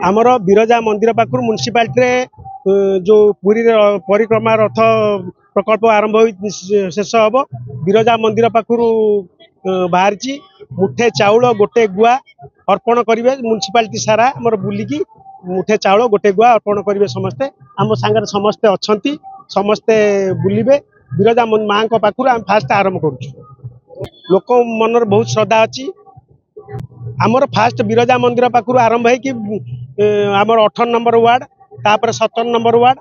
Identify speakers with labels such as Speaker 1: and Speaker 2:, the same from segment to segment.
Speaker 1: आमर बिरजा मंदिर पाखु म्युनिसिपालिटी जो पुरी परिक्रमा रथ प्रकल्प आरंभ शेष हम बिरजा मंदिर पाखु बाहरी मुठे चाउल गोटे गुआ अर्पण करेंगे म्युनिसिपालिटी सारा आमर बुलिकी मुठे चाउल गोटे गुआ अर्पण करेंगे समस्ते आम सांगे समस्ते अच्छा समस्ते बुलबे बिरजा माँ पाखु आम फास्ट आरंभ करुँ लोक मनर बहुत श्रद्धा अच्छी आमर फास्ट बिरजा मंदिर पाखु आरंभ होमर 18 नंबर वार्ड तापर 17 नंबर वार्ड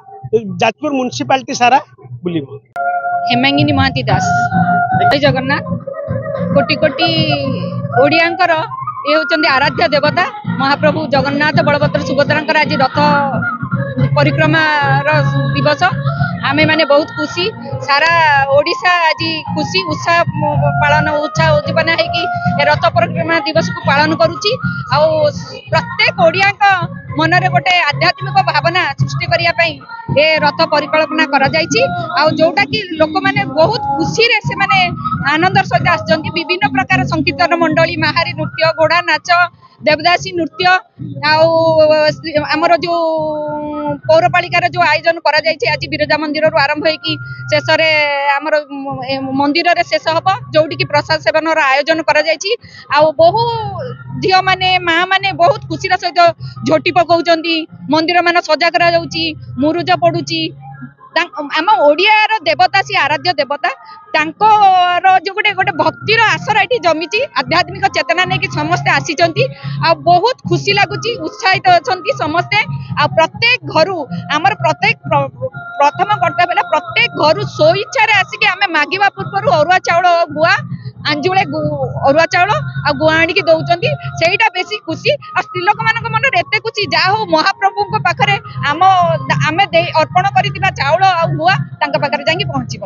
Speaker 1: जाजपुर म्युनिसिपालिटी सारा बुलिबो।
Speaker 2: हेमांगिनी महाती दास जय जगन्नाथ कोटि कोटि ओडियांकर ये होचंदी आराध्य देवता महाप्रभु जगन्नाथ बलभद्र सुभद्रांकर आज रथ परिक्रमा दिवस आमे माने बहुत खुशी सारा ओडिशा आज खुशी उत्साह पालन उत्साह उद्दीपना है कि रथ परिक्रमा दिवस को पालन करुची आ प्रत्येक ओडिया मन रे गोटे आध्यात्मिक भावना सृष्टि करिया पई ए रथ परिकल्पना करा जायछि आ जोटा कि लोक माने बहुत खुशी रे से माने आनंदर सहित आछंती विभिन्न प्रकार संकीर्तन मंडली महारी नृत्य घोड़ा नाच देवदासी नृत्य आमर जो पौरपालिकार जो आयोजन करा जायछि आज बिरजा मंदिर रु आरंभ होई शेष रे आमर मंदिर रे शेष हबो जोटी कि प्रसाद सेवन रो आयोजन करा जायछि आ बहु झियो माने माँ माने बहुत खुशी सहित झोटी पकाउचंती मंदिर मान सजा करा जाउची मुरुज पडुची आम ओडियार देवता सी आराध्य देवता तांकर जो गोटे गोटे भक्तिर आसरा ये जमी आध्यात्मिक चेतना नहीं कि समस्ते आसी बहुत खुशी लगुच उत्साहित अच्छा समस्ते आ प्रत्येक घर आमर प्रत्येक प्रथम कर्तव्य प्रत्येक घर स्व इच्छा आसिक आम मागिबा पूर्व अरुआ चाउल गुआ आंजुले अरुआ चाउल आ गुआ आनिकी दौरान सेटा बेसी खुशी आ स्त्री लोक मान मन एत खुशी जहा हो महाप्रभु पाखे आम आम अर्पण कर चाउल आ गुआ पाखे जाकि पहुँचब।